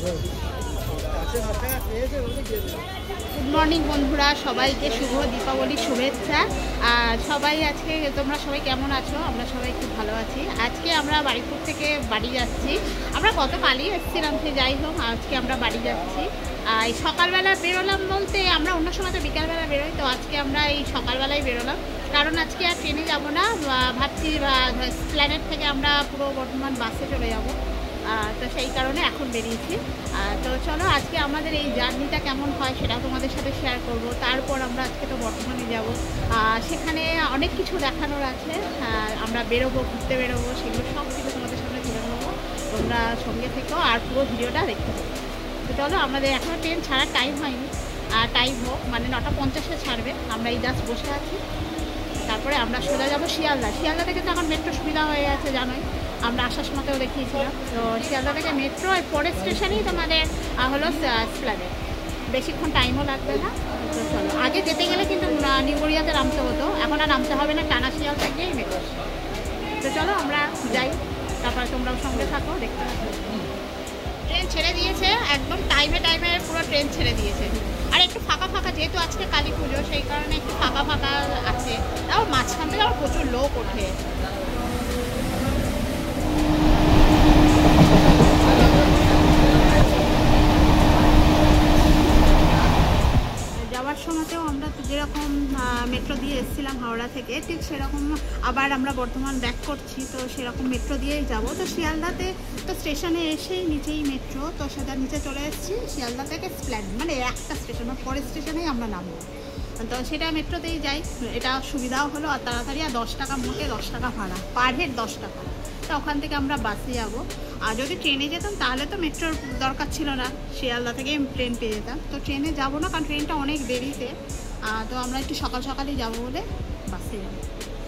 Good morning বন্ধুরা, সবাইকে শুভ দীপাবলির শুভেচ্ছা। সবাই আজকে তোমরা সবাই কেমন আছো? আমরা সবাই খুব ভালো আছি। আজকে আমরা বাড়িপুর থেকে বাড়ি যাচ্ছি। আমরা গতকালই এসেছিলাম, সে যাই হোক আজকে আমরা বাড়ি যাচ্ছি। এই সকালবেলা বেরোলাম বলতে আমরা অন্য সময় তো বিকালবেলা বেরোই, তো আজকে আমরা এই সকালবেলায় বেরোলাম, কারণ আজকে আর ট্রেনে যাব না। ভাবছি প্ল্যানেট থেকে আমরা পুরো বর্ধমান বাসে চলে যাব, তো সেই কারণে এখন বেরিয়েছি। তো চলো আজকে আমাদের এই জার্নিটা কেমন হয় সেটা তোমাদের সাথে শেয়ার করব। তারপর আমরা আজকে তো বর্ধমানে যাব, সেখানে অনেক কিছু দেখানোর আছে। আমরা বেরোবো, ঘুরতে বেরোবো, সেগুলো সব কিছু তোমাদের সামনে তুলে নেবো। তোমরা সঙ্গে থেকো আর পুরো ভিডিওটা দেখতে পাবো। তো চলো, আমাদের এখনও ট্রেন ছাড়ার টাইম হয়নি, টাইম হোক, মানে 9:50-এ ছাড়বে। আমরা এই জাস্ট বসে আছি, তারপরে আমরা সোজা যাবো শিয়ালদা। শিয়ালদা থেকে তো এখন মেট্রো সুবিধা হয়ে গেছে, জানোই, আমরা আসার সময়তেও দেখিয়েছিলাম। তো শিয়ালদা থেকে মেট্রো পরের স্টেশনেই তোমাদের হলো স্প্ল্যানেড, বেশিক্ষণ টাইমও লাগবে না। তো চলো, আগে যেতে গেলে কিন্তু নিউ গড়িয়াতে নামতে হতো, এখন আর নামতে হবে না, টানা শিয়ালদা গিয়েই মেট্রো। তো চলো আমরা যাই, তারপরে তোমরাও সঙ্গে থাকো, দেখতে থাকো। ট্রেন ছেড়ে দিয়েছে একদম টাইমে পুরো ট্রেন ছেড়ে দিয়েছে। আর একটু ফাঁকা ফাঁকা, যেহেতু আজকে কালী পুজো সেই কারণে একটু ফাঁকা ফাঁকা আছে। তাও মাঝখান থেকে আবার প্রচুর লোক ওঠে। যাওয়ার সময়তেও আমরা যেরকম মেট্রো দিয়ে এসেছিলাম হাওড়া থেকে, ঠিক সেরকম আবার আমরা বর্ধমান ব্যাক করছি, তো সেরকম মেট্রো দিয়েই যাব। তো শিয়ালদাতে তো স্টেশনে এসেই নিচেই মেট্রো, তো সেটা নিচে চলে এসেছি। শিয়ালদা থেকে স্প্ল্যানেড মানে একটা স্টেশন, পরের স্টেশনেই আমরা নামবো, তো সেটা মেট্রোতেই যাই। এটা সুবিধাও হলো আর তাড়াতাড়ি। আর 10 টাকা মোটে, 10 টাকা ভাড়া, পার হেড 10 টাকা। তো ওখান থেকে আমরা বাসে যাবো। আর যদি ট্রেনে যেতাম তাহলে তো মেট্রোর দরকার ছিল না, শিয়ালদা থেকে ট্রেন পেয়ে যেতাম। তো ট্রেনে যাবো না, কারণ ট্রেনটা অনেক দেরিতে। তো আমরা একটু সকালই যাবো বলে বাসে যাবো।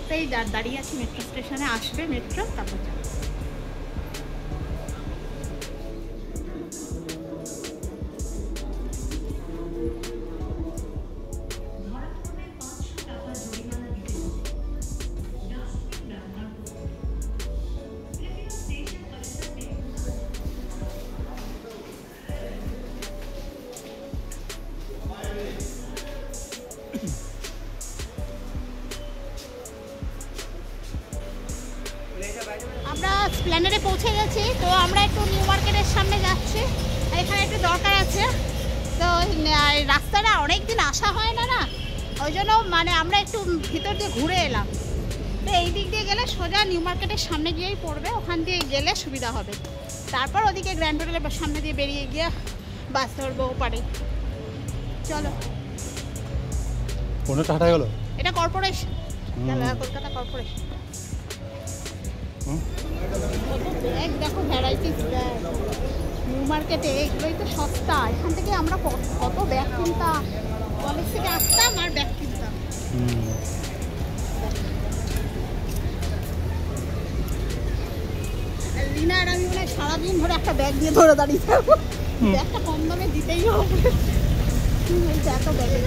তো এই দাঁড়িয়ে আছি মেট্রো স্টেশনে, আসবে মেট্রো, তারপর যাবো। আমরা স্প্ল্যানেডে পৌঁছে গেছি। তো আমরা একটু নিউ মার্কেটের সামনে যাচ্ছি, এখানে একটু দরকার আছে। তো রাস্তাটা অনেক দিন আসা হয় না, ওই জন্য মানে আমরা একটু ভিতর দিয়ে ঘুরে এলাম। তো এই দিক দিয়ে গেলে সোজা নিউ মার্কেটের সামনে গিয়েই পড়বে, ওখান দিয়ে গেলে সুবিধা হবে। তারপর ওদিকে গ্র্যান্ড হোটেলের সামনে দিয়ে বেরিয়ে গিয়ে বাস ধরবো ওপারে। চলো। কোনটা হাঁটা গেল? এটা কর্পোরেশন, কলকাতা কর্পোরেশন। দেখো ভ্যারাইটিস ব্যাগ নিউ মার্কেটে, এগুলোই তো সস্তা। এখান থেকে আমরা কত ব্যাগ কিনতাম, কলেজ থেকে আসতাম আর ব্যাগ কিনতাম। রিনা আর আমি মনে হয় সারাদিন ধরে একটা ব্যাগ দিয়ে ধরে দাঁড়িয়ে থাকবো, ব্যাগটা কম দামে দিতেই হবে। এত ব্যাগের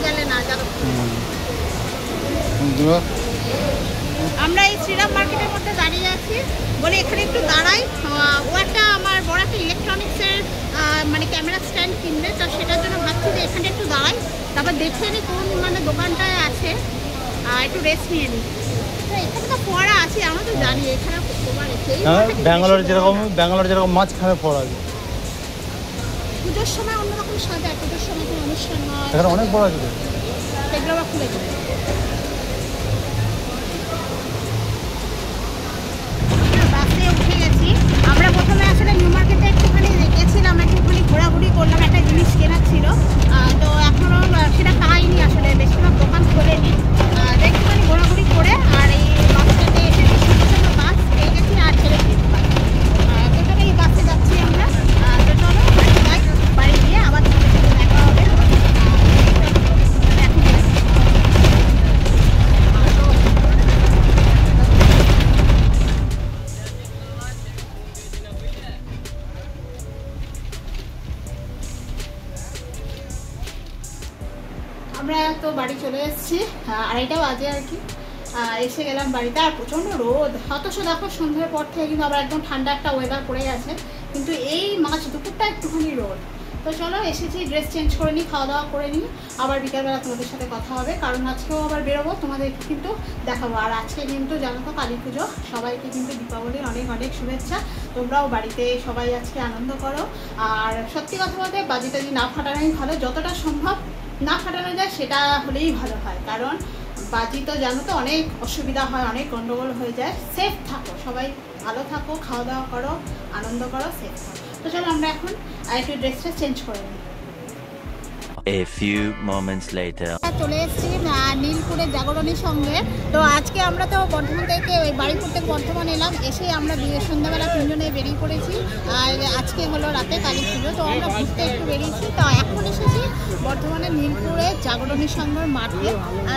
গেলে না জানো। আমরা এই শ্রীরাম মার্কেটের মধ্যে দাঁড়িয়ে আছি, বলে এখানে একটু দাঁড়াই। ও একটা আমার বড় একটা ইলেকট্রনিক্সের মানে ক্যামেরা স্ট্যান্ড কিনবে, তো সেটার জন্য ভাবছি যে এখানে একটু দাঁড়াই, তারপর দেখে নিই কোন মানে দোকানটায় আছে, একটু রেস্ট নিয়ে নিই। তো এখানে তো ফোয়ারা আছে, আমরা তো জানি এখানে তোমার ব্যাঙ্গালোর যেরকম মাঝখানে ফোয়ারা আছে। পুজোর সময় অন্যরকম সাজায়, পুজোর সময় কোনো অনুষ্ঠান হয়, এখানে অনেক বড় আছে, সেগুলো আবার খুলে যায়। উঠে গেছি আমরা। প্রথমে আসলে নিউ মার্কেটে একটুখানি গেছিলাম, একটুখানি ঘোরাঘুরি করলাম, একটা জিনিস কেনার ছিল। তো এখনও সেটা পাইনি, আসলে বেশিরভাগ দোকান খোলেনি। একটুখানি ঘোরাঘুরি করে আর এই বাসটাতে এসে সুন্দর বাস পেয়ে গেছি আর ছেড়ে দিয়েছি। তো এই বাসে যাচ্ছি আমরা। তো চলো বাড়ি গিয়ে আবার দেখা হবে। আমরা তো বাড়ি চলে এসেছি, 2:30 বাজে আর কি। এসে গেলাম বাড়িতে। আর প্রচণ্ড রোদ, অথচ দেখো সন্ধ্যের পর থেকে কিন্তু আবার একদম ঠান্ডা একটা ওয়েদার পড়ে গেছে, কিন্তু এই মাঝ দুপুরটা একটুখানি রোদ। তো চলো এসেছি, ড্রেস চেঞ্জ করে নিই, খাওয়া দাওয়া করে নিই, আবার বিকালবেলা তোমাদের সাথে কথা হবে, কারণ আজকেও আবার বেরোবো, তোমাদের কিন্তু দেখাবো। আর আজকে কিন্তু জানো তো কালী পুজো, সবাইকে কিন্তু দীপাবলির অনেক অনেক শুভেচ্ছা। তোমরাও বাড়িতে সবাই আজকে আনন্দ করো। আর সত্যি কথা বলতে বাজি টাজি না ফাটানোই ভালো, যতটা সম্ভব না ফাটানো যায় সেটা হলেই ভালো হয়, কারণ বাজি তো জানো তো অনেক অসুবিধা হয়, অনেক গন্ডগোল হয়ে যায়। সেফ থাকো, সবাই ভালো থাকো, খাওয়া দাওয়া করো, আনন্দ করো, সেফ থাকো। তো চলো আমরা এখন একটু ড্রেসটা চেঞ্জ করে নিই। A few moments later. চলে এসেছি নীলপুরের জাগরণীর সঙ্গে। তো আজকে আমরা তো বর্ধমান থেকে ওই বাড়িপুর থেকে বর্ধমান এলাম, এসে আমরা সন্ধ্যাবেলা 3 জনে বেরিয়ে পড়েছি। আর আজকে হলো রাতে কালী পুজো, তো আমরা ঘুরতে একটু বেরিয়েছি। তো এখন এসেছি বর্ধমানের নীলপুরে জাগরণী সংঘের মাঠে।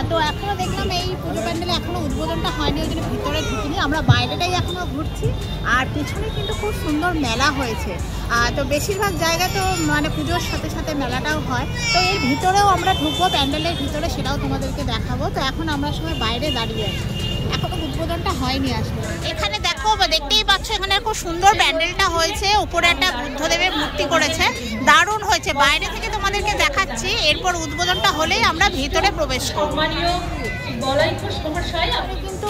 তো এখনও দেখলাম এই পুজো প্যান্ডেলে এখনও উদ্বোধনটা হয়নি, ওই জন্য ভিতরে ঢুকিনি, আমরা বাইরেটাই এখনও ঘুরছি। আর পিছনে কিন্তু খুব সুন্দর মেলা হয়েছে। তো বেশিরভাগ জায়গায় তো মানে পুজোর সাথে সাথে মেলাটাও হয়, তো এর ভিতরেও আমরা ঢুকবো প্যান্ডেলের ভিতরে, সেটাও তোমাদেরকে দেখাবো। তো এখন আমরা সবাই বাইরে দাঁড়িয়ে আছি, এখনো উদ্বোধনটা হয়নি আসলে। এখানে দেখো, দেখতেই পাচ্ছ এখানে খুব সুন্দর প্যান্ডেলটা হয়েছে, উপরে একটা বুদ্ধদেবের মূর্তি করেছে, দারুণ হয়েছে। বাইরে থেকে তোমাদেরকে দেখাচ্ছি, এরপর উদ্বোধনটা হলেই আমরা ভিতরে প্রবেশ করব। কিন্তু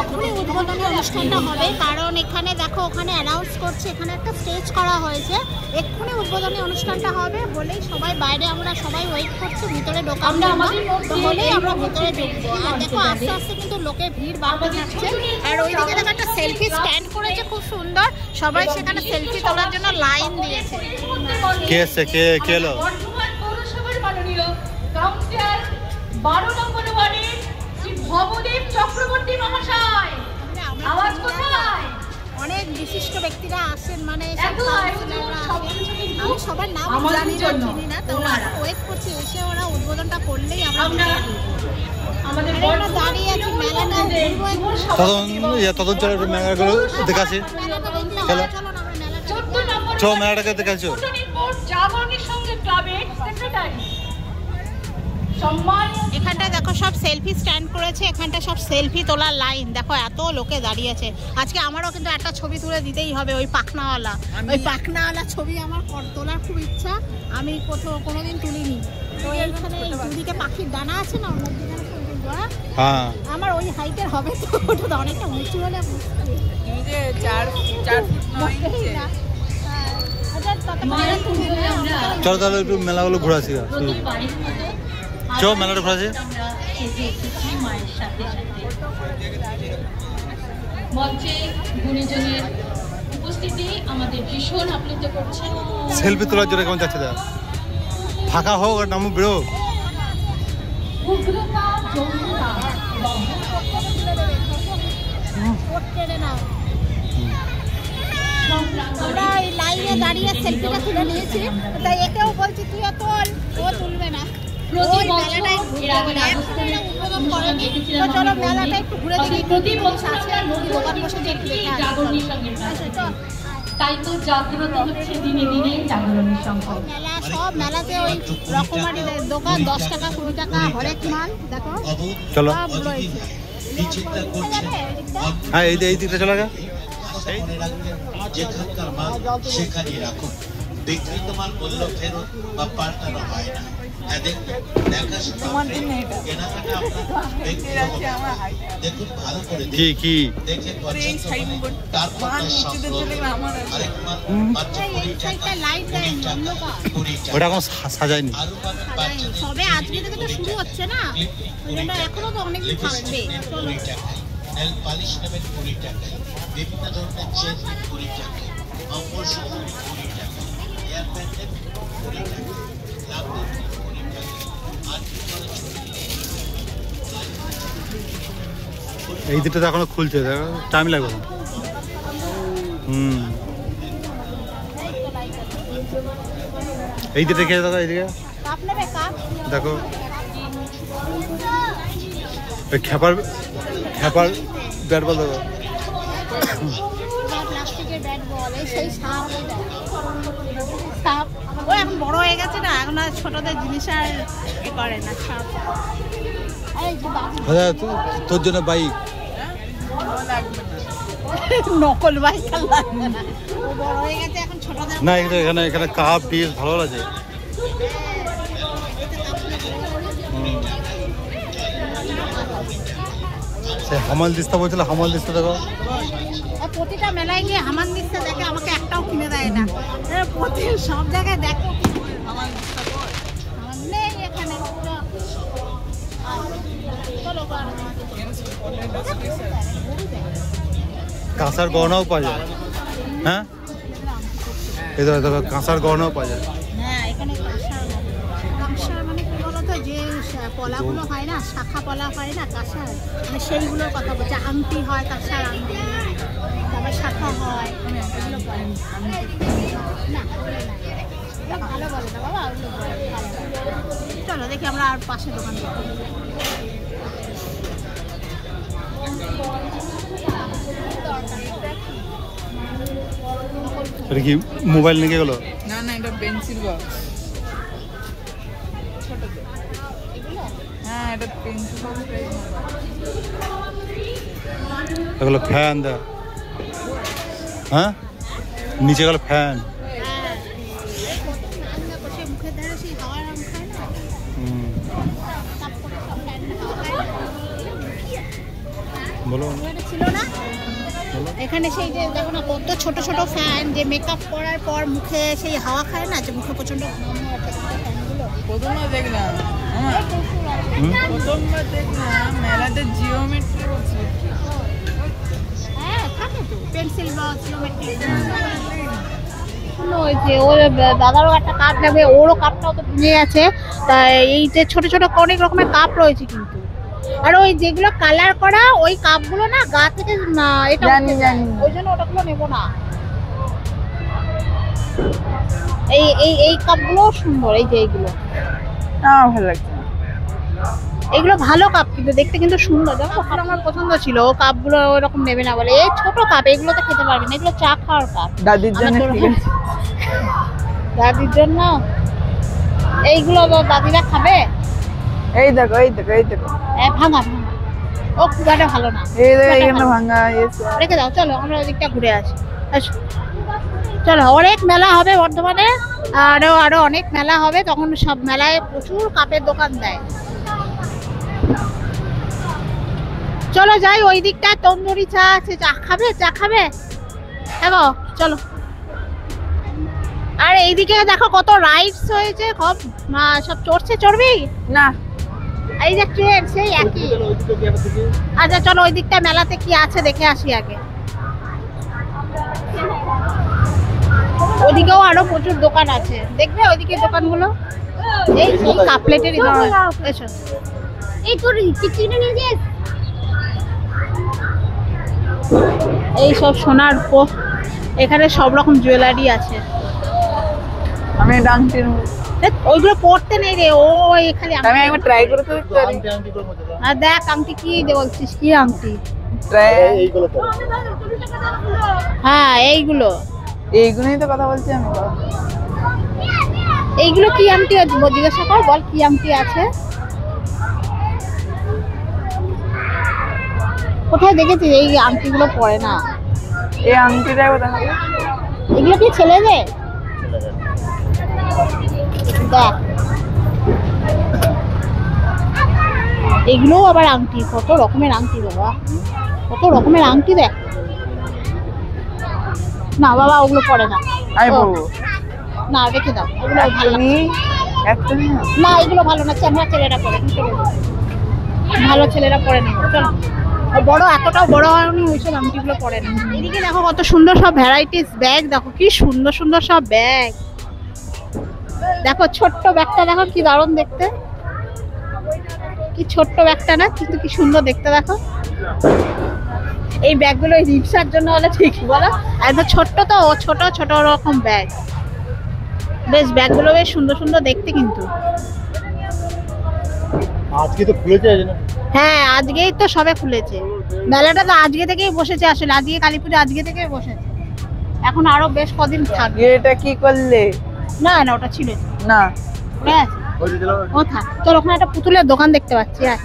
এখনই উদ্বোধনী অনুষ্ঠানটা হবে, কারণ এখানে দেখো ওখানে অ্যানাউন্স করছে, এখানে একটা স্টেজ করা হয়েছে, এক্ষুনি উদ্বোধনী অনুষ্ঠানটা হবে বলেই সবাই বাইরে আমরা সবাই ওয়েট করছি, ভিতরে ঢোকা হলেই আমরা ভিতরে ঢুকবো। আর দেখো আস্তে আস্তে কিন্তু লোকের ভিড় বাড়তে যাচ্ছে। আর ওইদিকে দেখো একটা সেলফি স্ট্যান্ড করেছে খুব সুন্দর, সবাই সেখানে সেলফি তোলার জন্য লাইন দিয়েছে। কে এসছে, কে এলো? বারো নম্বর ওয়ার্ডের শ্রী ভবদেব চক্রবর্তী মহাশয়। আওয়াজ কোথায়? অনেক বিশিষ্ট ব্যক্তিরা আসেন, মানে আমি সবার নাম জানি না, চিনি না, তো ওয়েট করছি, এসে ওরা উদ্বোধনটা করলেই আমরা দাঁড়িয়ে আছি। মেলাটা তখন চলো একটু মেলাগুলো দেখাচ্ছি, চলো মেলাটাকে দেখাচ্ছো। জাগরণী সঙ্গে ক্লাবের সেক্রেটারি এখানটায় দেখো সব সেলফি স্ট্যান্ড করেছে, এখানটা সব সেলফি তোলার লাইন, দেখো এত লোকে দাঁড়িয়ে আছে। আজকে আমারও কিন্তু একটা ছবি তুলে দিতেই হবে, ওই পাখনাওয়ালা ছবি আমার তোলার খুব ইচ্ছা, আমি কোনোদিন তুলিনি। তো এইখানে দুদিকে পাখির ডানা আছে না, আমার ওই হাইটের হবে, তো ওটা তো অনেকটা উঁচু হলে চলো তাহলে একটু মেলাগুলো ঘুরে আসি, চলো মেলাটা ঘুরে আসি। মঞ্চে গুণীজনের উপস্থিতি আমাদের ভীষণ আপ্লুত করছে। সেলফি তোলার জন্য কেমন যাচ্ছে, ফাঁকা হোক আর নামও বেরো। আমরা এই লাইনে দাঁড়িয়ে সেলফিটা তুলে নিয়েছি, তাই একেও বলছি তুই তোল, ও তুলবে না। তাই তো জাগ্রত হচ্ছে দিনে দিনে জাগরণী সংঘ। মেলা সব মেলাতে ওই রকমারি দোকান 10 টাকা 20 টাকা হরেক মাল দেখো। চলো হ্যাঁ এই দিকটা চলে গা। যেখানকার মাল সেখানেই রাখুন, বিক্রিত মাল মূল্য ফেরত বা পাল্টানো হয় না। দেখুন ভালো করে দেখে তারপর ওটা এখন সাজায়নি, সবে আজকে থেকে তো শুরু হচ্ছে না, এখনো তো অনেক থাকবে। নেল পালিশ নেবেন 20 টাকা, বিভিন্ন ধরনের চেন 20 টাকা, অম্বর সুতো 20 টাকা, এয়ার প্যান্ট 20 টাকা, লাভলি 20 টাকা। এই দিকটা তো এখনো খুলছে, টাইম লাগবে। এই দিকটা খেয়ে দেখো, এইদিকে দেখো খেপার ব্যাট বল দেখো, প্লাস্টিকের ব্যাট বল, সেই সাপ ও এখন বড় হয়ে গেছে না, এখন আর ছোটদের জিনিস আর এ করে না। সাপ তোর জন্য বাইক নকল বাইক আর লাগবে না, ও বড় হয়ে গেছে এখন ছোটদের না। এখানে এখানে কাপ ডিশ ভালো লাগে। সে হামাল দিস্তা বলছিল, হামাল দিস্তা দেখো। প্রতিটা মেলায় গিয়ে হামান দিচ্ছে দেখে, আমাকে একটাও কিনে দেয় না। প্রতি সব জায়গায় দেখো হামান নেই এখানে। কাঁসার গহনাও পাওয়া যায়। হ্যাঁ, এই দেখো কাঁসার গহনাও পাওয়া যায়। হ্যাঁ, এখানে কাঁসার মানে কি বলতো, যে পলাগুলো হয় না, শাখা পলা হয় না কাঁসার, মানে সেইগুলোর কথা বলছে। আংটি হয়, কাঁসার আংটি, তারপর শাখা হয়, এগুলো বলে না, ভালো বলে না বাবা, ওগুলো বলে ভালো। চলো দেখি আমরা আর পাশে দোকান দেখি। এটা কি মোবাইল নিয়ে গেল? না না, এটা পেন্সিল বক্স ছোটতে। হ্যাঁ, এটা পেন্সিল বক্স। এগুলো ফ্যান দেয়। হ্যাঁ, নিচে গেল ফ্যান। মুখের ধারে সেই হাওয়ার রং খায় না, বলো ছিল না এখানে সেই যে দেখো না কত ছোট ছোট ফ্যান, যে মেকআপ করার পর মুখে সেই হাওয়া খায় না, যে মুখে প্রচন্ড প্রথমবার দেখলাম, প্রথমবার দেখলাম মেলাতে জিওমেট্রি বক্স। হ্যাঁ থাকে তো, পেন্সিল বক্স, জিওমেট্রি। ওই যে ওর দাদারও একটা কাপ লাগবে, ওরও কাপটাও তো ভেঙে গেছে। তা এই যে ছোট ছোট অনেক রকমের কাপ রয়েছে কিন্তু, আর ওই যেগুলো কালার করা ওই কাপগুলো না গা থেকে এটা জানি জানি, ওই জন্য ওটাগুলো নেবো না। এই এই এই কাপগুলো সুন্দর, এই যে এইগুলো আমার ভালো লাগছে। এগুলো ভালো কাপ, কিন্তু দেখতে কিন্তু সুন্দর। জানো ওখানে আমার পছন্দ ছিল, ও কাপগুলো ওরকম নেবে না বলে। এই ছোট কাপ, এগুলো তো খেতে পারবে না, এগুলো চা খাওয়ার কাপ। দাদির জন্য ঠিক আছে। দাদির জন্য এইগুলো দাদিরা খাবে। এই দেখো এই দেখো এই দেখো, ভাঙা ভাঙা, ও খুব একটা ভালো না। এই দেখো এখানে ভাঙা এসে। রেখে দাও, চলো আমরা ওদিকটা ঘুরে আসি। চলো, অনেক মেলা হবে বর্ধমানে, আরো আরো অনেক মেলা হবে, তখন সব মেলায় প্রচুর কাপের দোকান দেয়। চলো যাই ওই দিকটায়, তন্দুরি চা আছে, চা খাবে? চা খাবে? দেখো চলো। আর এইদিকে দেখো কত রাইডস হয়েছে, সব চড়ছে, চড়বি না? এই যে ট্রেন, সেই একই। আচ্ছা চলো ওই দিকটা মেলাতে কি আছে দেখে আসি আগে। ওদিকেও আরো প্রচুর দোকান আছে, দেখবে ওইদিকে দোকানগুলো। এই কাপ প্লেটেরই দোকান। এসো, এই তোর চিচিটা নিয়ে যাস। এই সব সোনার এখানে সব রকম জুয়েলারি আছে। আমি ডাংটির, ওইগুলো পড়তে নেই রে, ও খালি আমি একবার ট্রাই করে তো দেখতে পারি। আর দেখ আংটি কি বলছিস, কি আংটি? হ্যাঁ এইগুলো, এইগুলোই তো কথা বলছি আমি। এইগুলো কি আংটি আছে জিজ্ঞাসা কর, বল কি আংটি আছে। কোথায় দেখেছিস? এই আংটিগুলো পরে না। এই আংটিটা কোথায়? এগুলো কি ছেলেদের? দেখ এগুলোও আবার আংটি, কত রকমের আংটি বাবা, কত রকমের আংটি। দেখ না বাবা, ওগুলো পরে না। আমি বলবো না, রেখে দাও, এগুলো ভালো না। না এগুলো ভালো না, আমরা ছেলেরা পরে, ভালো ছেলেরা পরে নেই। চলো, বড় এতটাও বড় হয়নি, ওইসব আংটিগুলো পরে না। এদিকে দেখো কত সুন্দর সব ভ্যারাইটিস ব্যাগ, দেখো কি সুন্দর সুন্দর সব ব্যাগ। দেখো ছোট্ট ব্যাগটা, দেখো কি দারুণ দেখতে, কি ছোট্ট ব্যাগটা না, কিন্তু কি সুন্দর দেখতে। দেখো এই ব্যাগগুলো ওই রিক্সার জন্য হলে ঠিক, বলো? একদম ছোট্ট তো, ছোট ছোট রকম ব্যাগ, বেশ ব্যাগগুলো বেশ সুন্দর সুন্দর দেখতে কিন্তু। আজকে তো খুলেছে না? হ্যাঁ আজকেই তো সবে খুলেছে, মেলাটা তো আজকে থেকেই বসেছে। আসলে আজকে কালী পুজো, আজকে থেকেই বসেছে, এখন আরো বেশ কদিন থাকবে। এটা কি করলে? না না ওটা ছিল না, ও থাক। তোর ওখানে একটা পুতুলের দোকান দেখতে পাচ্ছি। আর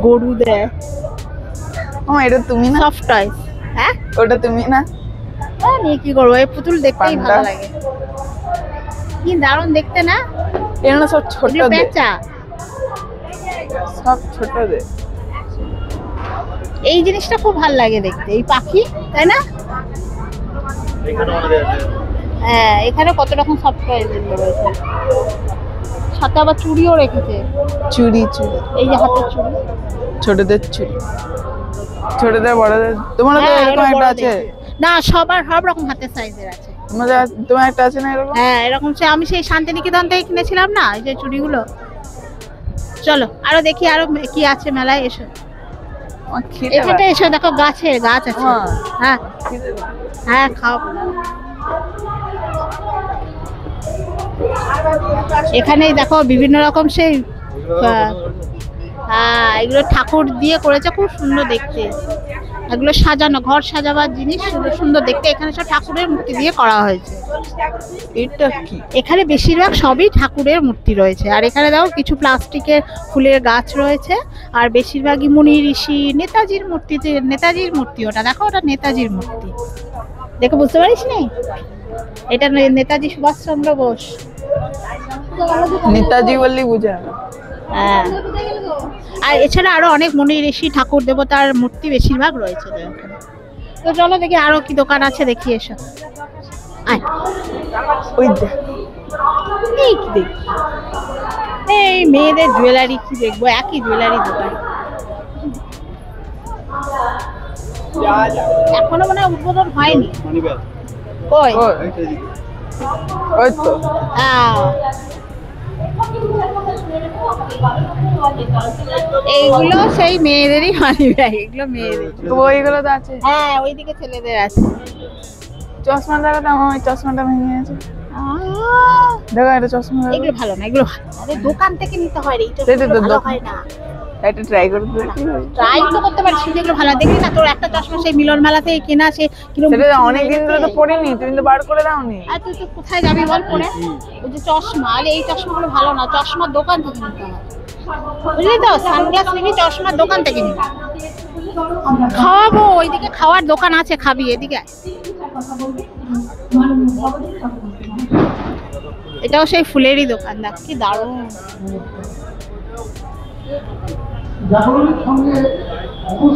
গরু দেয়। এটা তুমি না? সফট টয়স। হ্যাঁ ওটা তুমি না? নিয়ে কি করবো, এই পুতুল দেখতেই পান্ডা। ভালো লাগে, কি দারুণ দেখতে না? এগুলো সব ছোট এগুলো পেঁচা। সব ছোটদের। এই জিনিসটা খুব ভালো লাগে দেখতে, এই পাখি, তাই না? হ্যাঁ, এখানে কত রকম সফট টয়স রয়েছে, সাথে আবার চুড়িও রেখেছে। চুড়ি এই যে হাতের চুড়ি, ছোটদের চুড়ি, ছোটদের বড়দের। তোমার তো হ্যাঁ, এরকম এটা একটা বড় আছে? দেখতে। না, সব রকম হাতের সাইজের আছে। তোমার একটা আছে না এরকম? হ্যাঁ, এরকম আমি সেই শান্তিনিকেতন থেকে কিনেছিলাম না এই যে চুড়িগুলো। চলো আরো দেখি, আরো কি আছে মেলায়। এসো আমার খিদে এখানটা, এসো দেখো, গাছ আছে। মা। হ্যাঁ খিদে হ্যাঁ, খাও। এখানেই দেখো বিভিন্ন রকম সেই হ্যাঁ, এগুলো ঠাকুর দিয়ে করেছে, খুব সুন্দর দেখতে। এগুলো সাজানো, ঘর সাজাবার জিনিস, সুন্দর সুন্দর দেখতে। এখানে সব ঠাকুরের মূর্তি দিয়ে করা হয়েছে। এটা কি? এখানে বেশিরভাগ সবই ঠাকুরের মূর্তি রয়েছে। আর এখানে দেখো কিছু প্লাস্টিকের ফুলের গাছ রয়েছে, আর বেশিরভাগই মুনি ঋষি, নেতাজির মূর্তি। ওটা দেখো, ওটা নেতাজির মূর্তি, দেখে বুঝতে পারিস নি? এটা নেতাজি সুভাষচন্দ্র বোস। নেতাজি বললি বুঝা। হ্যাঁ, আর এছাড়া আরো অনেক মুনি ঋষি, ঠাকুর দেবতার মূর্তি বেশিরভাগ রয়েছে এখানে। তো চলো দেখি আরো কি দোকান আছে, দেখি। এসো, আয়। ওই এই কি দেখি, এই মেয়েদের জুয়েলারি কি দেখবো, একই জুয়েলারি দোকান। এখনো মনে হয় উদ্বোধন হয়নি। কই? ওই তো। এইগুলো সেই মেয়েদেরই মানি ব্যাগ, এগুলো মেয়েদের। তো ওইগুলো তো আছে। হ্যাঁ, ওইদিকে ছেলেদের আছে। চশমা দেখো তো, আমার ওই চশমাটা ভেঙে গেছে। দেখো এটা চশমা। এগুলো ভালো না, এগুলো ভালো। আরে দোকান থেকে নিতে হয় রে, সেটাই তো, ভালো হয় না। এটা ট্রাই করে দেখি। ট্রাই তো করতে পারিস, যেগুলো ভালো। দেখলি না তোর একটা চশমা সেই মিলন মেলা থেকে কেনা, সে সেটা অনেক দিন ধরে তো পড়িনি, তুমি তো বার করে দাওনি। আর তুই তো কোথায় যাবি বল পরে? ওই যে চশমা, আরে এই চশমাগুলো ভালো না, চশমার দোকান থেকে নিতে হয়, বুঝলি তো? সানগ্লাস নিবি, চশমার দোকান থেকে নিবি। খাওয়াবো, ওইদিকে খাওয়ার দোকান আছে, খাবি। এদিকে এটাও সেই ফুলেরই দোকান, দেখ কি দারুণ। খুব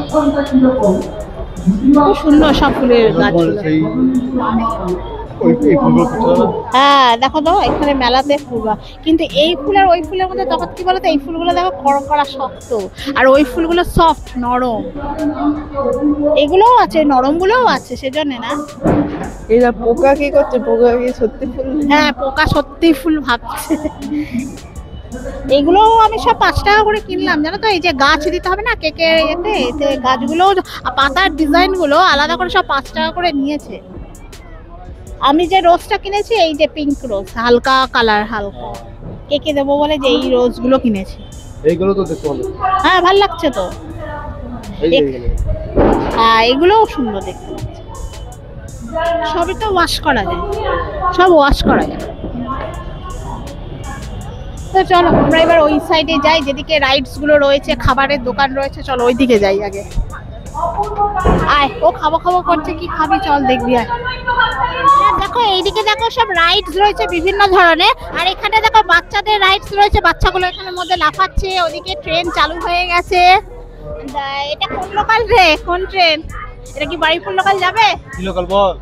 সুন্দর সব ফুলের গাছগুলো। হ্যাঁ, দেখো তো এখানে মেলাতে ফুল, কিন্তু এই ফুল আর ওই ফুলের মধ্যে তফাৎ কি বলতো? এই ফুলগুলো দেখো কড়কড়া শক্ত, আর ওই ফুলগুলো সফট নরম। এগুলোও আছে, নরম গুলোও আছে, সেজন্য না। এটা পোকা কি করছে? পোকা কি সত্যি ফুল? হ্যাঁ, পোকা সত্যি ফুল ভাবছে। এগুলো আমি সব 5 টাকা করে কিনলাম, জানো তো? এই যে গাছ দিতে হবে না কেকের এতে, এতে গাছগুলো, পাতার ডিজাইন গুলো আলাদা করে সব 5 টাকা করে নিয়েছে। আমি যে রোজটা কিনেছি, এই যে পিঙ্ক রোজ, হালকা কালার, হালকা কেকে দেবো বলে যে এই রোজ গুলো কিনেছি। এইগুলো তো দেখতে ভালো। হ্যাঁ, ভালো লাগছে তো। হ্যাঁ, এগুলোও সুন্দর দেখতে লাগছে। সবই তো ওয়াশ করা যায়, সব ওয়াশ করা যায়। তো চলো আমরা এবার ওই সাইডে যাই, যেদিকে রাইডস গুলো রয়েছে, খাবারের দোকান রয়েছে। চলো ওই দিকে যাই আগে। আয়, ও খাবো করছে, কি খাবি? চল দেখবি। আয়, দেখো এইদিকে দেখো সব রাইডস রয়েছে বিভিন্ন ধরনের, আর এখানে দেখো বাচ্চাদের রাইডস রয়েছে। বাচ্চাগুলো এখানের মধ্যে লাফাচ্ছে। ওদিকে ট্রেন চালু হয়ে গেছে। এটা কোন লোকাল রে? কোন ট্রেন এটা? কি বাড়িপুর লোকাল যাবে? কি লোকাল বল?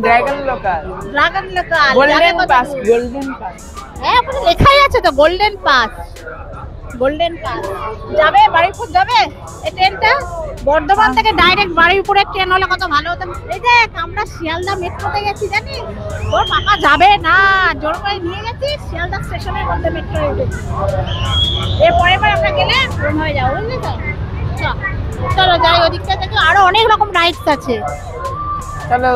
Dragon local. Dragon local, golden pass. Golden pass. হ্যাঁ, ওখানে লেখাই আছে তো, গোল্ডেন পাস। গোল্ডেন পাস যাবে, বাড়িপুর যাবে এই ট্রেনটা। বর্ধমান থেকে ডাইরেক্ট বাড়িপুরের ট্রেন হলে কত ভালো হতো। এই যে আমরা শিয়ালদা মেট্রোতে গেছি, জানিস? তোর পাপা যাবে না, জোর করে নিয়ে গেছি শিয়ালদা স্টেশনের মধ্যে মেট্রো উঠেছি। এরপরে আমরা গেলে ফোন হয়ে যাবো, বুঝলি তো? চলো যাই ওদিকটা থেকে, আরো অনেক রকম রাইডস আছে। চলো।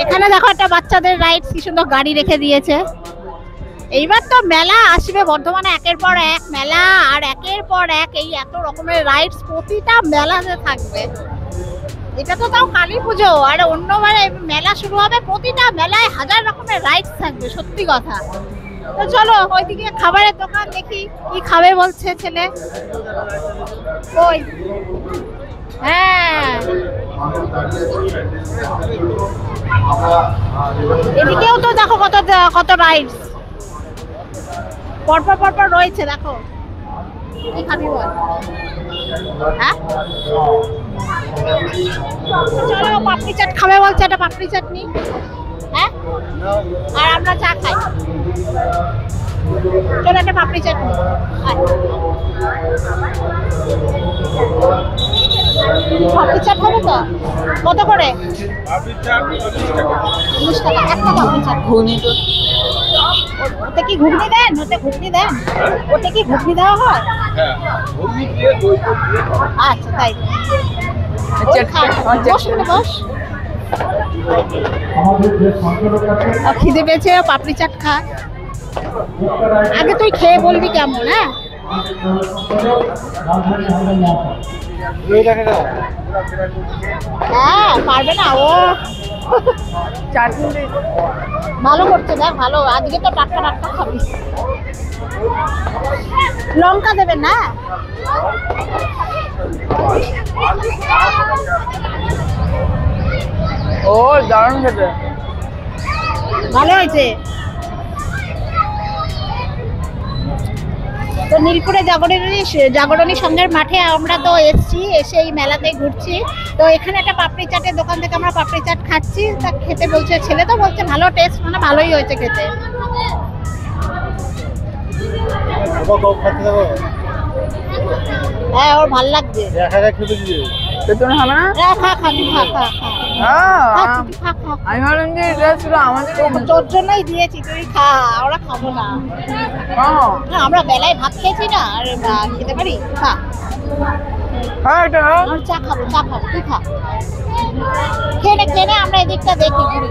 এখানে দেখো একটা বাচ্চাদের রাইডস, কি সুন্দর গাড়ি রেখে দিয়েছে। এইবার তো মেলা আসবে বর্ধমানে, একের পর এক মেলা, আর একের পর এক এই এত রকমের রাইডস প্রতিটা মেলাতে থাকবে। এটা তো তাও কালী পুজো, আর অন্যবারে মেলা শুরু হবে, প্রতিটা মেলায় হাজার রকমের রাইডস থাকবে, সত্যি কথা। তো চলো ওইদিকে খাবারের দোকান দেখি কি খাবে বলছে ছেলে। ওই হ্যাঁ, এদিকেও তো দেখো কত কত রাইডস পরপর পরপর রয়েছে, দেখো। কি খাবি বল? হ্যাঁ চলো, পাপড়ি চাট খাবে বলছে, এটা পাপড়ি চাটনি। হ্যাঁ, আর আমরা চা খাই। চলো একটা পাপড়ি চাটনি খাই। পাপড়ি চাট হবে তো? কত করে? 19 টাকা একটা পাপড়ি চাট। ঘুগনি তো ওতে কি ঘুগনি দেন? ওতে ঘুগনি দেন? ওতে কি ঘুগনি দেওয়া হয়? আচ্ছা তাই। বস। খিদে পেয়েছে, পাপড়ি চাট খা। আগে তুই খেয়ে বলবি কেমন। হ্যাঁ পারবে না ও, চাটনি ভালো করছে, দেখ ভালো। আজকে তো টাটকা টাটকা খাবি। লঙ্কা দেবেন না? ও দারুণ খেতে, ভালো হয়েছে। তো নীলপুরে জাগরণী সংঘের মাঠে আমরা তো এসছি, এসে এই মেলাতে ঘুরছি। তো এখানে একটা পাপড়ি চাটের দোকান থেকে আমরা পাপড়ি চাট খাচ্ছি। তা খেতে বলছে ছেলে, তো বলছে ভালো টেস্ট, মানে ভালোই হয়েছে খেতে। হ্যাঁ ওর ভাল লাগছে। আমি ভাবলাম যে এটা ছিল আমাদের, তোর জন্যই দিয়েছি, তুই খা, আমরা খাবো না। আমরা বেলায় ভাত খেয়েছি না, আর খেতে পারি। খা, চা খাবো, তুই খা। খেয়ে নে, আমরা এদিকটা দেখি ঘুরি।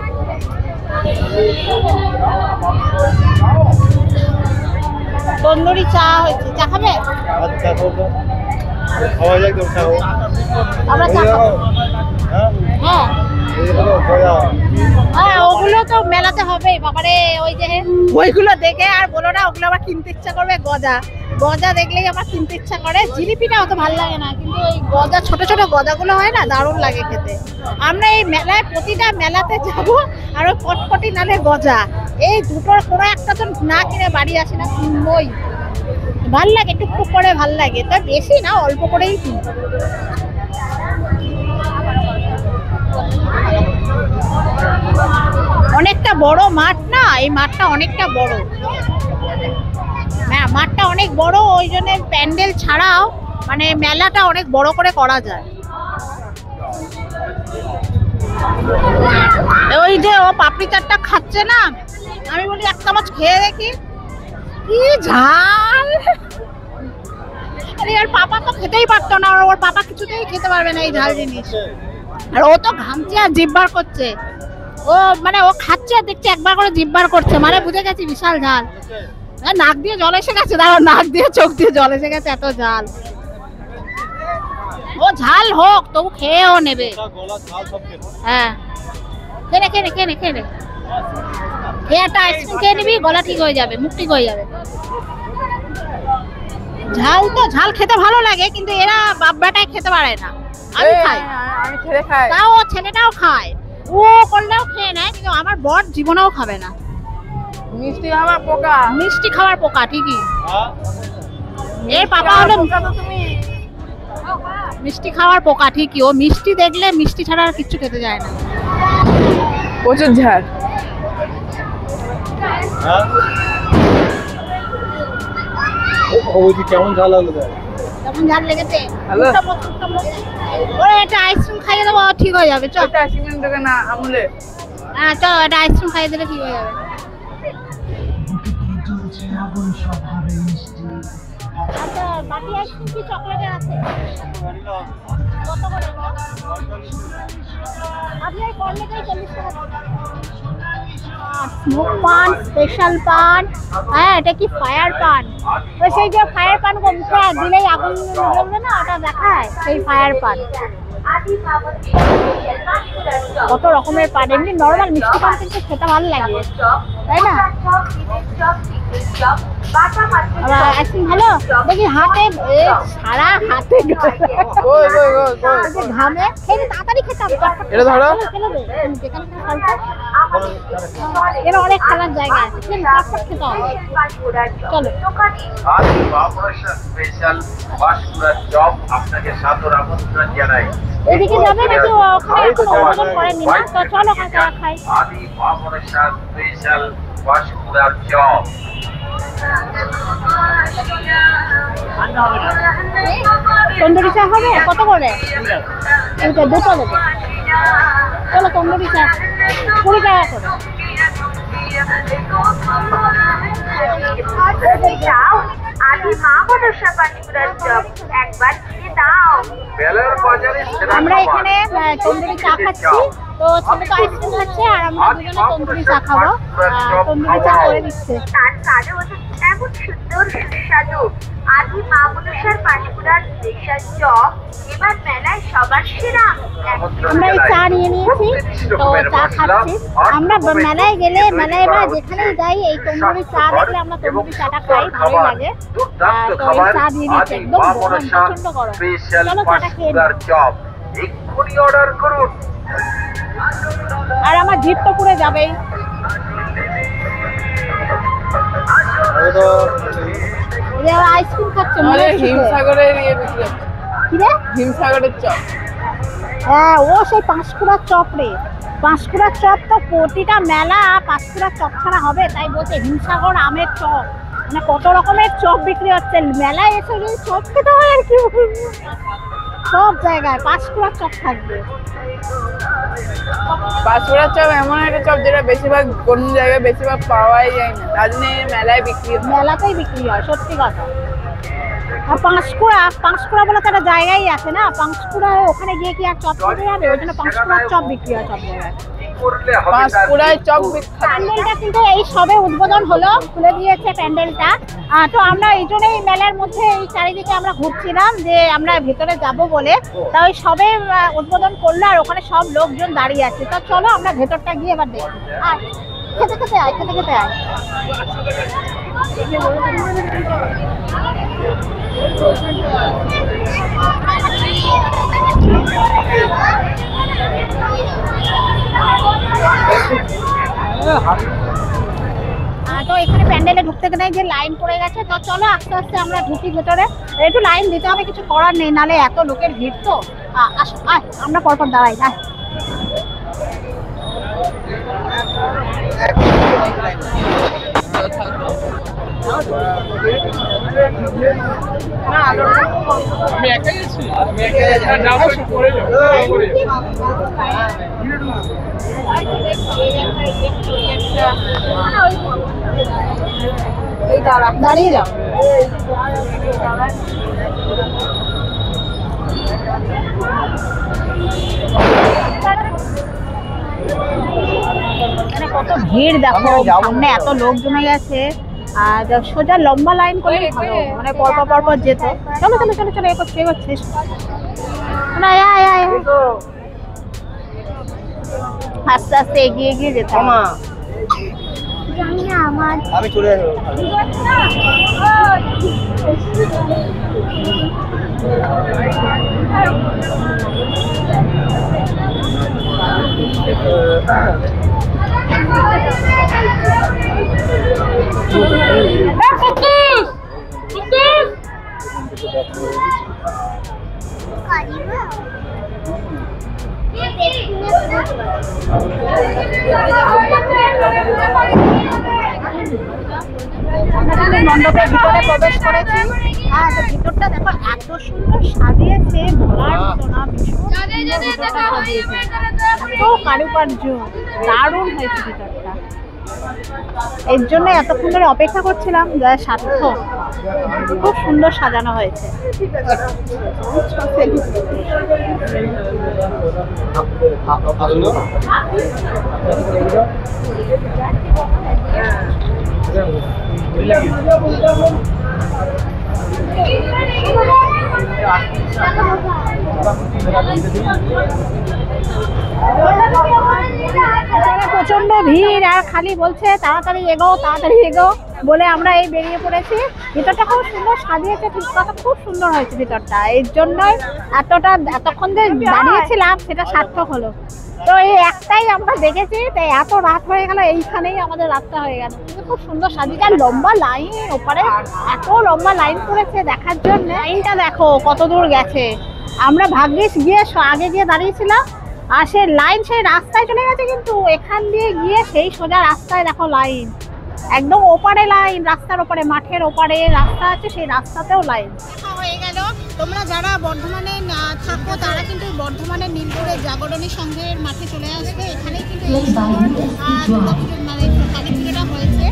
তন্দুরি চা হয়েছে, চা খাবে? আমরা চা খাবো। হ্যাঁ হ্যাঁ, ওগুলো তো মেলাতে হবেই বাবারে। ওই যে ওইগুলো দেখে আর বলো না, ওগুলো আবার কিনতে ইচ্ছা করবে। গজা দেখলেই আমার কিনতে ইচ্ছা করে। জিলিপিটা অত ভালো লাগে না, কিন্তু ওই গজা, ছোট ছোট গজাগুলো হয় না, দারুণ লাগে খেতে। আমরা এই মেলায় প্রতিটা মেলাতে যাব, আর ওই পটপটি নালে গজা, এই দুটোর কোনো একটা তো না কিনে বাড়ি আসি না, কিনবই। ভাল লাগে, টুকটুক করে ভাল লাগে, তো বেশি না, অল্প করেই কিনি। অনেকটা বড় মাঠ না, এই মাঠটা অনেকটা বড়। হ্যাঁ মাঠটা অনেক বড়, ওই জন্য প্যান্ডেল ছাড়াও মানে মেলাটা অনেক বড় করে করা যায়। ওই যে ও পাপড়ি চাটটা খাচ্ছে না, আমি বলি এক চামচ খেয়ে দেখি, কি ঝাল। আরে আর পাপা তো খেতেই পারতো না, ওর পাপা কিছুতেই খেতে পারবে না এই ঝাল জিনিস। আর ও তো ঘামছে আর জিভ বার করছে। ও মানে ও খাচ্ছে আর দেখছে একবার করে জিভ বার করছে, মানে বুঝে গেছি বিশাল ঝাল। নাক দিয়ে জল এসে গেছে, দাঁড়াও, নাক দিয়ে চোখ দিয়ে জল এসে গেছে, এত ঝাল। ও ঝাল হোক তবু খেয়েও নেবে। হ্যাঁ খেয়ে নে খেয়ে একটা আইসক্রিম খেয়ে নিবি, গলা ঠিক হয়ে যাবে, মুখ ঠিক হয়ে যাবে। ঝাল খেতে ভালো লাগে, কিন্তু এরা বাপ বেটায় খেতে পারে না। আমি খাই, তাও ও ছেলেটাও খায়, ও করলেও খেয়ে নেয়, কিন্তু আমার বর জীবনেও খাবে না। মিষ্টি খাওয়ার পোকা ঠিকই। এর পাপা হলো মিষ্টি খাওয়ার পোকা ঠিকই, ও মিষ্টি দেখলে মিষ্টি ছাড়া আর কিচ্ছু খেতে যায় না। প্রচুর ঝাল। কেমন ঝাল লাগলো? কেমন ঝাল লেগেছে? ওরে একটা আইসক্রিম খাইয়ে দেবো, ঠিক হয়ে যাবে। চল আইসক্রিম দেবে না আমুলে। হ্যাঁ চল, একটা আইসক্রিম খাইয়ে দিলে ঠিক হয়ে যাবে। আচ্ছা বাকি আইসক্রিম কি চকলেটের আছে? কত করে? আপনি এই কর্নেটাই 40 টাকা। স্মোক পান, স্পেশাল পান। হ্যাঁ এটা কি ফায়ার পান? ওই সেই যে ফায়ার পান মুখে দিলেই আগুন জ্বলবে না, ওটা দেখায়, সেই ফায়ার পান। কত রকমের পান, এমনি নর্মাল মিষ্টি পান কিন্তু খেতে ভালো লাগে, তাই না? আইসক্রিম ভালো দেখি, হাতে সারা হাতে ঘামে, খেয়ে তাড়াতাড়ি খেতে হবে। এর অনেক খেলার জায়গা আছে, খেতে হবে। চলো এদিকে যাবে নাকি? ওখানে এখন অনুমোদন করেনি না, তো চলো খাই। তন্দুরি চা হবে কত করে? দুটো দেবে। চলো তন্দুরি চা 20 টাকা করে। আমরা এখানে তন্দুরি চা খাচ্ছি, তো ছেলে তো আইসক্রিম খাচ্ছে আর আমরা দুজনে তন্দুরি চা খাবো। তন্দুরি চা করে দিচ্ছে। এমন সুন্দর সুস্বাদু আদি মা মনসার পানিপুরার স্পেশাল চপ এবার মেলায় সবার সেরা। আমরা এই চা নিয়ে নিয়েছি, তো চা খাচ্ছি। আমরা মেলায় গেলে, মেলায় বা যেখানেই যাই, এই তন্দুরি চা দেখলে আমরা তন্দুরি চাটা খাই, ভালোই লাগে। তো এই চা দিয়ে দিচ্ছে, একদম প্রচন্ড গরম। চলো চাটা খেয়ে নিই। অর্ডার করুন। আর আমার জিভ তো পুড়ে যাবেই। আইসক্রিম খাচ্ছে হিমসাগরের ইয়ে বিক্রি হচ্ছে। কি রে? হিমসাগরের চপ। হ্যাঁ, ও সেই পাঁশকুড়ার চপ রে। পাঁশকুড়ার চপ তো প্রতিটা মেলা পাঁশকুড়ার চপ ছাড়া হবে, তাই বলছে হিমসাগর আমের চপ। মানে কত রকমের চপ বিক্রি হচ্ছে, মেলায় এসে যদি চপ খেতে হয় আর কি, সব জায়গায় পাঁশকুড়ার চপ থাকবে। পাঁশকুড়ার চপ এমন একটা চপ যেটা বেশিরভাগ কোন জায়গায় বেশিরভাগ পাওয়াই যায় না, তার জন্য মেলায় বিক্রি হয়। মেলাতেই বিক্রি হয়, সত্যি কথা। আর পাঁশকুড়া বলে তো একটা জায়গায় আছে না, পাঁশকুড়া ওখানে গিয়ে কি আর চপ খেতে যাবে? ওই জন্য পাঁশকুড়ার চপ বিক্রি হয় সব জায়গায়। পাঁশকুড়ায় চপ বিখ্যাত। প্যান্ডেলটা কিন্তু এই সবে উদ্বোধন হলো, খুলে দিয়েছে প্যান্ডেলটা। তো আমরা এই জন্যই মেলার মধ্যে এই চারিদিকে আমরা ঘুরছিলাম, যে আমরা ভেতরে যাব বলে। তা ওই সবে উদ্বোধন করলো আর ওখানে সব লোকজন দাঁড়িয়ে আছে। তো চলো আমরা ভেতরটা গিয়ে এবার দেখি। আর খেতে খেতে আয়, খেতে খেতে আয়। তো এখানে প্যান্ডেলে ঢুকতে গেলে যে লাইন পড়ে গেছে, তো চলো আস্তে আস্তে আমরা ঢুকি ভেতরে। একটু লাইন দিতে হবে, কিছু করার নেই, নালে এত লোকের ভিড়। তো আসো, আয় আমরা পরপর দাঁড়াই। আয় আমি একাই আছি, আমি একাই যাবো করে দাঁড়িয়ে যাও। কত ভিড় দেখো, সামনে এত লোক জমে গেছে। আর সোজা লম্বা লাইন করে ভালো, মানে পরপর পরপর যেত। চলো চলো চলো চলো, এগোচ্ছি এগোচ্ছি। আস্তে আস্তে এগিয়ে এগিয়ে যেতে হবে। জানি না আমার, আমি চলে আসবো। মণ্ডপের ভিতরে প্রবেশ করেছি। আর ভিতরটা দেখো এত সুন্দর সাজিয়েছে, বলার মতো না। এত কারুকার্য, দারুণ হয়েছে ভিতরটা। এর জন্য এতক্ষণ ধরে অপেক্ষা করছিলাম, যা সার্থক। খুব সুন্দর সাজানো হয়েছে। প্রচন্ড ভিড় আর খালি বলছে তাড়াতাড়ি এগো বলে আমরা এই বেরিয়ে পড়েছি। ভিতরটা খুব সুন্দর সাজিয়েছে, ঠিক কথা খুব সুন্দর হয়েছে ভিতরটা, এর জন্যই এতক্ষণ যে দাঁড়িয়েছিলাম সেটা সার্থক হলো। তো এই একটাই আমরা দেখেছি, তাই এত রাত হয়ে গেল, এইখানেই আমাদের রাতটা হয়ে গেল। কিন্তু খুব সুন্দর সাজিয়েছে আর লম্বা লাইন, ওপারে এত লম্বা লাইন করেছে দেখার জন্য। লাইনটা দেখো কত দূর গেছে। আমরা ভাগ্যিস গিয়ে আগে গিয়ে দাঁড়িয়েছিলাম আর সে লাইন সেই রাস্তায় চলে গেছে, কিন্তু এখান দিয়ে গিয়ে সেই সোজা রাস্তায় দেখো লাইন, একদম ওপারে লাইন, রাস্তার ওপারে, মাঠের ওপারে রাস্তা আছে, সেই রাস্তাতেও লাইন। দেখা হয়ে গেল। তোমরা যারা বর্ধমানে থাকো তারা কিন্তু বর্ধমানের নীলপুরের জাগরণী সংঘের মাঠে চলে আসবে। এখানে কিন্তু মানে কালী পুজোটা হয়েছে।